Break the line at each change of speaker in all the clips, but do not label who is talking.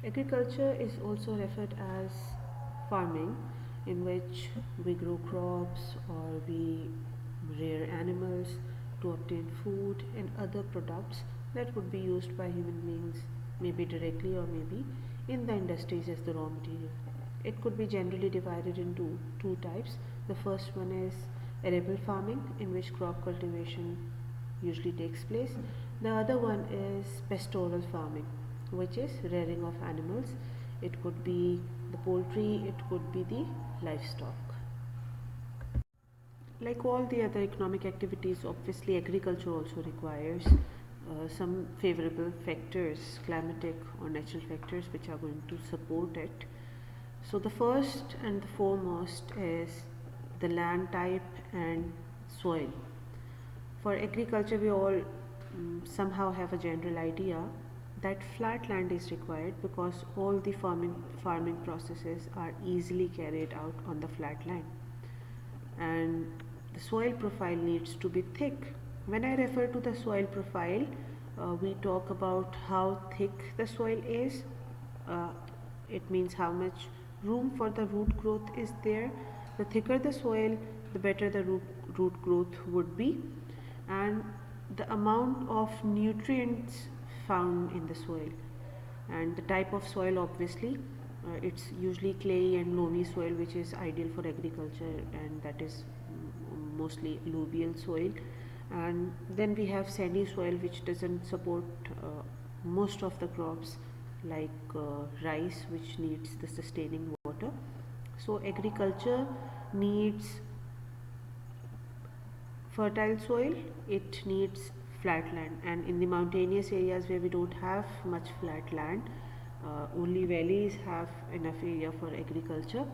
Agriculture is also referred as farming, in which we grow crops or we rear animals to obtain food and other products that would be used by human beings, maybe directly or maybe in the industries as the raw material. It could be generally divided into two types. The first one is arable farming, in which crop cultivation usually takes place. The other one is pastoral farming, which is rearing of animals. It could be the poultry, it could be the livestock. Like all the other economic activities, obviously agriculture also requires some favorable factors, climatic or natural factors, which are going to support it. So the first and the foremost is the land type and soil. For agriculture, we all somehow have a general idea that flat land is required because all the farming processes are easily carried out on the flat land, and the soil profile needs to be thick. When I refer to the soil profile, we talk about how thick the soil is. Uh, it means how much room for the root growth is there. The thicker the soil, the better the root growth would be, and the amount of nutrients found in the soil, and the type of soil, obviously it's usually clay and loamy soil, which is ideal for agriculture, and that is mostly alluvial soil. And then we have sandy soil, which doesn't support most of the crops, like rice, which needs the sustaining water. So agriculture needs fertile soil, it needs flat land, and in the mountainous areas where we don't have much flat land, only valleys have enough area for agriculture.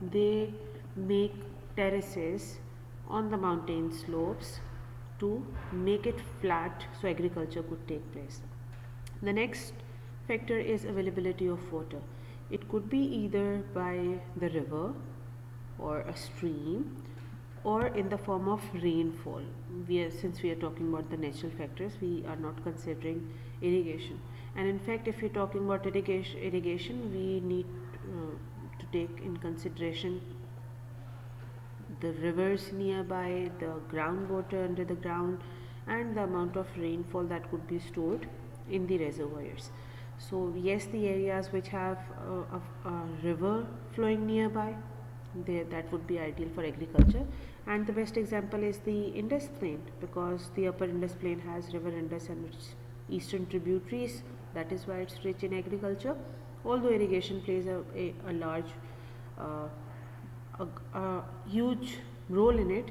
They make terraces on the mountain slopes to make it flat so agriculture could take place. The next factor is availability of water. It could be either by the river or a stream or in the form of rainfall. Since we are talking about the natural factors, we are not considering irrigation. And in fact, if we're talking about irrigation, we need to take in consideration the rivers nearby, the groundwater under the ground, and the amount of rainfall that could be stored in the reservoirs. So yes, the areas which have a river flowing nearby, that would be ideal for agriculture. And the best example is the Indus Plain, because the upper Indus Plain has river Indus and its eastern tributaries. That is why it's rich in agriculture. Although irrigation plays a large uh, a huge role in it,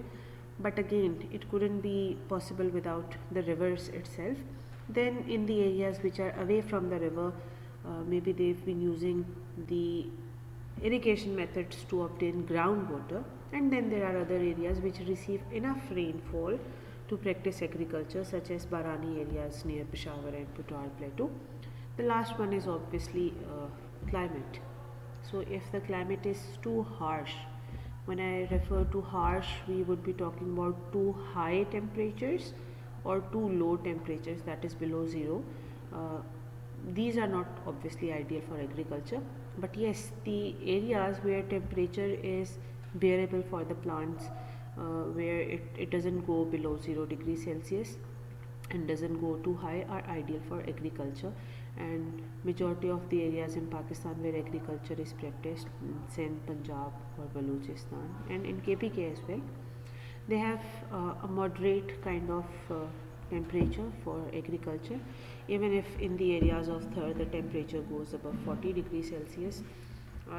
but again it couldn't be possible without the rivers itself. Then in the areas which are away from the river, maybe they've been using the irrigation methods to obtain groundwater, and then there are other areas which receive enough rainfall to practice agriculture, such as Barani areas near Peshawar and Puttar Plateau. The last one is obviously climate. So if the climate is too harsh, when I refer to harsh, we would be talking about too high temperatures or too low temperatures, that is below zero. Uh, these are not obviously ideal for agriculture, but yes, the areas where temperature is bearable for the plants, where it doesn't go below 0 degrees Celsius and doesn't go too high, are ideal for agriculture. And majority of the areas in Pakistan where agriculture is practiced, Sindh, Punjab or Balochistan, and in KPK as well, they have a moderate kind of temperature for agriculture. Even if in the areas of Thar the temperature goes above 40 degrees Celsius,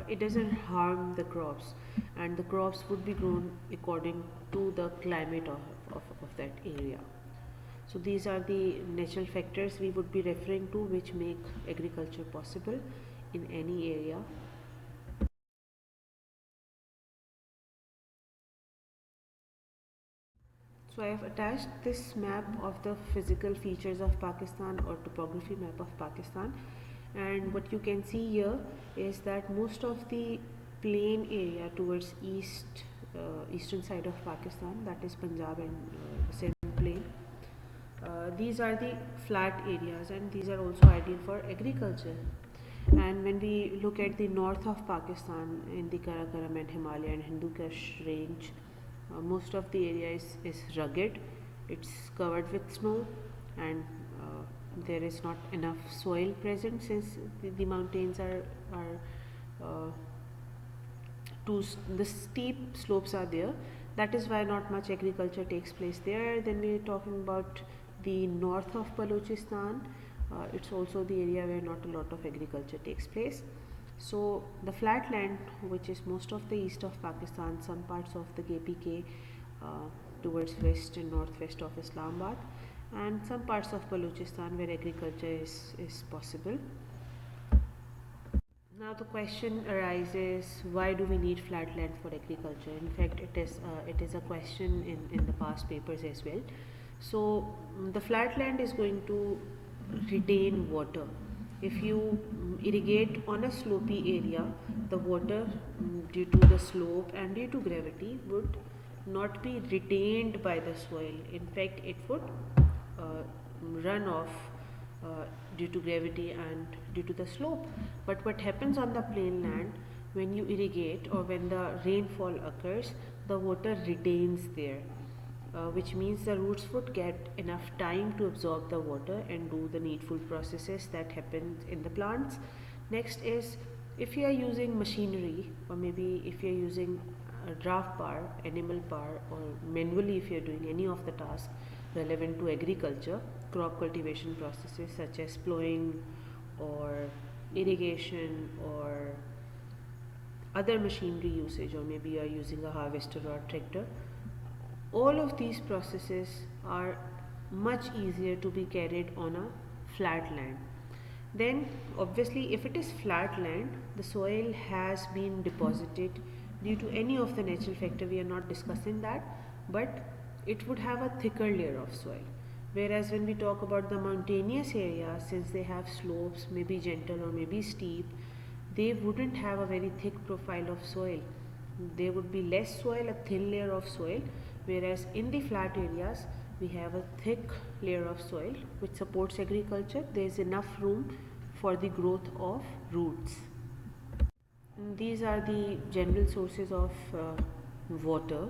it doesn't harm the crops, and the crops would be grown according to the climate of that area. So these are the natural factors we would be referring to, which make agriculture possible in any area. So I have attached this map of the physical features of Pakistan, or topography map of Pakistan, and what you can see here is that most of the plain area towards eastern side of Pakistan, that is Punjab and Sindh plain, these are the flat areas, and these are also ideal for agriculture. And when we look at the north of Pakistan in the Karakoram and Himalaya and Hindu Kush range, most of the area is rugged. It's covered with snow, and there is not enough soil present since the mountains are uh, the steep slopes are there. That is why not much agriculture takes place there. Then we are talking about the north of Balochistan. It's also the area where not a lot of agriculture takes place. So the flat land, which is most of the east of Pakistan, some parts of the KPK towards west and northwest of Islamabad, and some parts of Balochistan where agriculture is possible. Now the question arises: why do we need flat land for agriculture? In fact, it is a question in the past papers as well. So the flat land is going to retain water. If you irrigate on a slopy area, the water due to the slope and due to gravity would not be retained by the soil. In fact, it would uh, run off uh, due to gravity and due to the slope. But what happens on the plain land, when you irrigate or when the rainfall occurs, the water retains there, which means the roots would get enough time to absorb the water and do the needful processes that happen in the plants. Next is, if you are using machinery, or maybe if you are using draft power, animal power, or manually if you are doing any of the tasks relevant to agriculture, crop cultivation processes such as plowing or irrigation or other machinery usage, or maybe you are using a harvester or a tractor, all of these processes are much easier to be carried on a flat land. Then obviously, if it is flat land, the soil has been deposited due to any of the natural factor, we are not discussing that, but it would have a thicker layer of soil. Whereas when we talk about the mountainous areas, since they have slopes, maybe gentle or maybe steep, they wouldn't have a very thick profile of soil. There would be less soil, a thin layer of soil, whereas in the flat areas we have a thick layer of soil which supports agriculture. There is enough room for the growth of roots. These are the general sources of water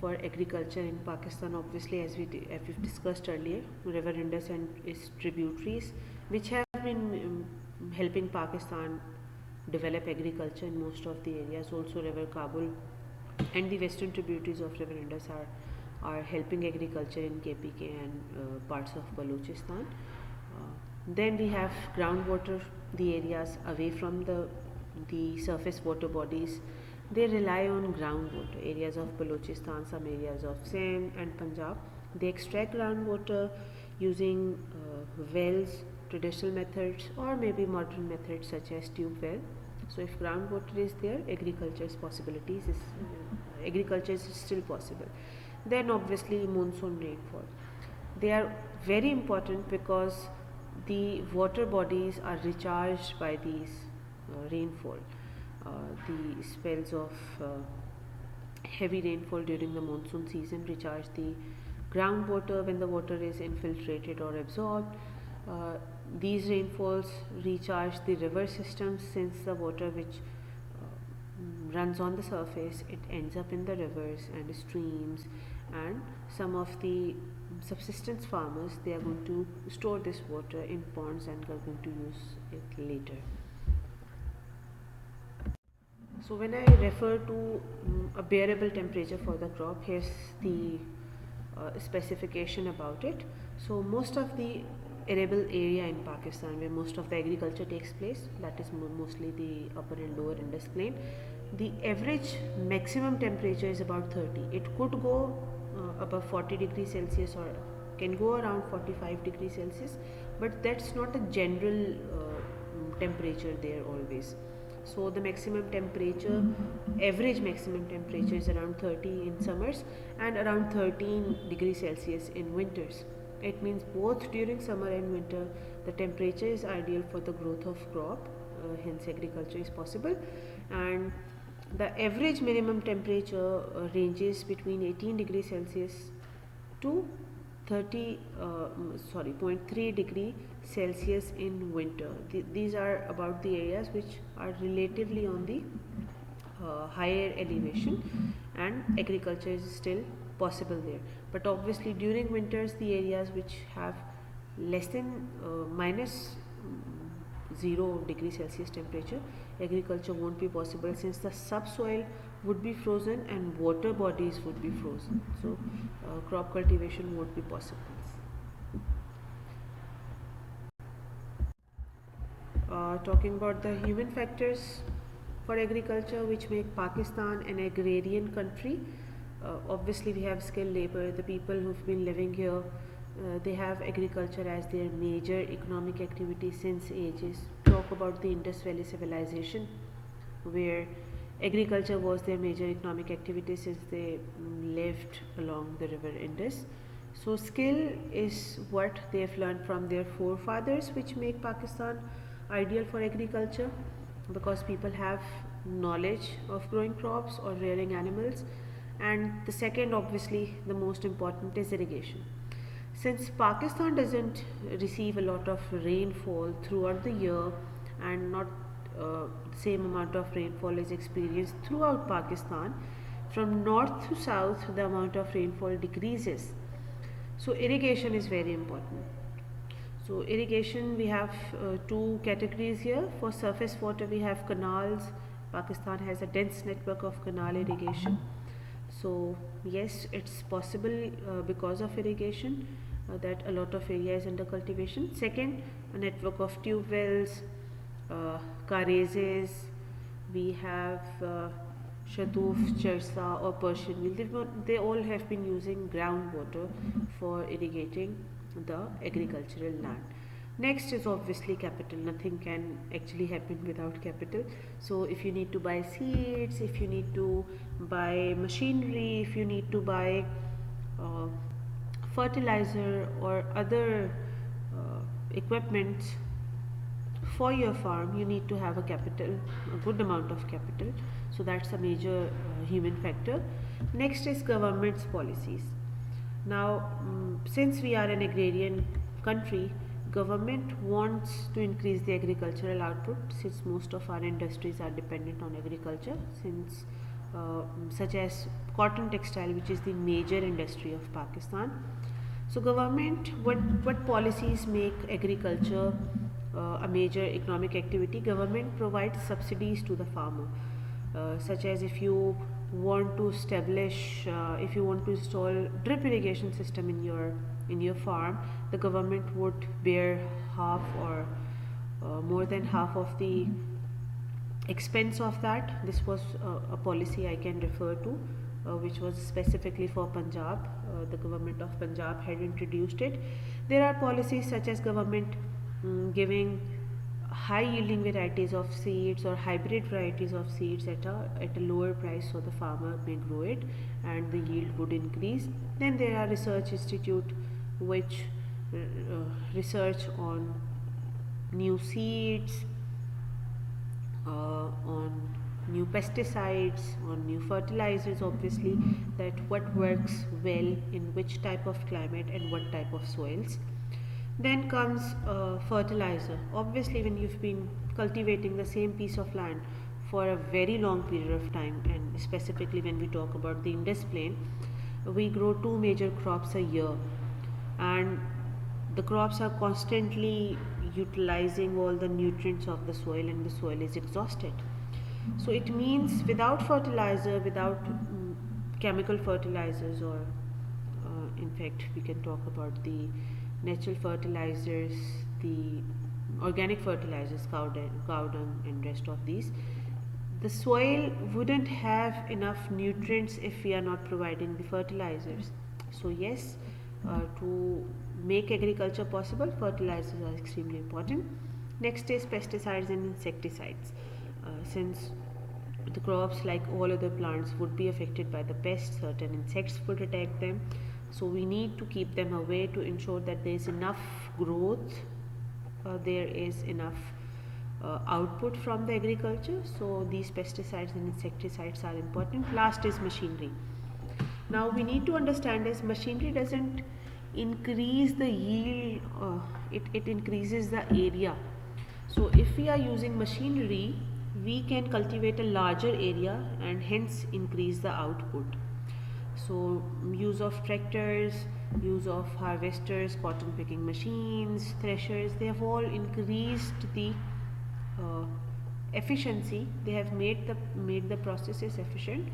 for agriculture in Pakistan. Obviously, as we've discussed earlier, River Indus and its tributaries, which have been helping Pakistan develop agriculture in most of the areas. Also, River Kabul and the western tributaries of River Indus are helping agriculture in KPK and parts of Balochistan. Then we have groundwater, the areas away from the surface water bodies. They rely on groundwater. Areas of Balochistan, some areas of Sindh and Punjab, they extract groundwater using wells, traditional methods, or maybe modern methods such as tube well. So if groundwater is there, agriculture is still possible. Then obviously monsoon rainfall. They are very important because the water bodies are recharged by these rainfall. The spells of heavy rainfall during the monsoon season recharge the groundwater when the water is infiltrated or absorbed. These rainfalls recharge the river systems, since the water which runs on the surface, it ends up in the rivers and streams, and some of the subsistence farmers, they are going to store this water in ponds and are going to use it later. So when I refer to a bearable temperature for the crop, here's the specification about it. So most of the arable area in Pakistan where most of the agriculture takes place, that is mostly the upper and lower Indus plain, the average maximum temperature is about 30. It could go above 40 degrees Celsius or can go around 45 degrees Celsius, but that's not a general temperature there always. So the maximum temperature, average maximum temperature is around 30 in summers and around 13 degrees Celsius in winters. It means both during summer and winter the temperature is ideal for the growth of crop, hence agriculture is possible. And the average minimum temperature ranges between 18 degrees Celsius to 30 sorry 0.3 degree Celsius in winter. These are about the areas which are relatively on the higher elevation, and agriculture is still possible there. But obviously during winters, the areas which have less than minus 0 degree Celsius temperature, agriculture won't be possible, since the subsoil would be frozen and water bodies would be frozen. So crop cultivation won't be possible. Talking about the human factors for agriculture which make Pakistan an agrarian country. Obviously, we have skilled labor, the people who've been living here. They have agriculture as their major economic activity since ages. Talk about the Indus Valley civilization, where agriculture was their major economic activity since they lived along the river Indus. So, skill is what they have learned from their forefathers, which make Pakistan ideal for agriculture, because people have knowledge of growing crops or rearing animals. And the second, obviously the most important, is irrigation. Since Pakistan doesn't receive a lot of rainfall throughout the year, and not the same amount of rainfall is experienced throughout Pakistan, from north to south the amount of rainfall decreases. So irrigation is very important. So irrigation, we have two categories here. For surface water, we have canals. Pakistan has a dense network of canal irrigation. So yes, it's possible because of irrigation that a lot of area is under cultivation. Second, a network of tube wells, kareses. We have Shaduf, Chersa or Persian wheel. They all have been using groundwater for irrigating the agricultural land. Next is obviously capital. Nothing can actually happen without capital. So if you need to buy seeds, if you need to buy machinery, if you need to buy uh, fertilizer or other equipment for your farm, you need to have a capital, a good amount of capital. So that's a major human factor. Next is government's policies. Now, since we are an agrarian country, government wants to increase the agricultural output, since most of our industries are dependent on agriculture, since such as cotton textile, which is the major industry of Pakistan. So government, what policies make agriculture a major economic activity? Government provides subsidies to the farmer, such as if you want to establish, if you want to install drip irrigation system in your farm, the government would bear half or more than half of the expense of that. This was a policy I can refer to, which was specifically for Punjab. The government of Punjab had introduced it. There are policies such as government giving high yielding varieties of seeds or hybrid varieties of seeds at a lower price, so the farmer may grow it and the yield would increase. Then there are research institute which research on new seeds, on new pesticides, on new fertilizers, obviously, that what works well in which type of climate and what type of soils. Then comes fertilizer. Obviously, when you've been cultivating the same piece of land for a very long period of time, and specifically when we talk about the Indus Plain, we grow two major crops a year, and the crops are constantly utilizing all the nutrients of the soil, and the soil is exhausted. So it means without fertilizer, without chemical fertilizers, or in fact we can talk about the natural fertilizers, the organic fertilizers, cow dung and rest of these, the soil wouldn't have enough nutrients if we are not providing the fertilizers. So yes, to make agriculture possible, fertilizers are extremely important. Next is pesticides and insecticides. Since the crops, like all other plants, would be affected by the pests, certain insects would attack them. So we need to keep them away to ensure that there is enough growth, there is enough output from the agriculture. So these pesticides and insecticides are important. Last is machinery. Now we need to understand is machinery doesn't increase the yield, it increases the area. So if we are using machinery, we can cultivate a larger area and hence increase the output. So use of tractors, use of harvesters, cotton picking machines, threshers, they have all increased the uh, efficiency. They have made the processes efficient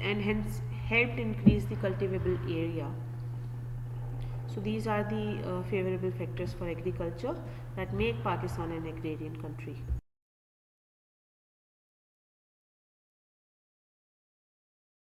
and hence helped increase the cultivable area. So these are the favorable factors for agriculture that make Pakistan an agrarian country.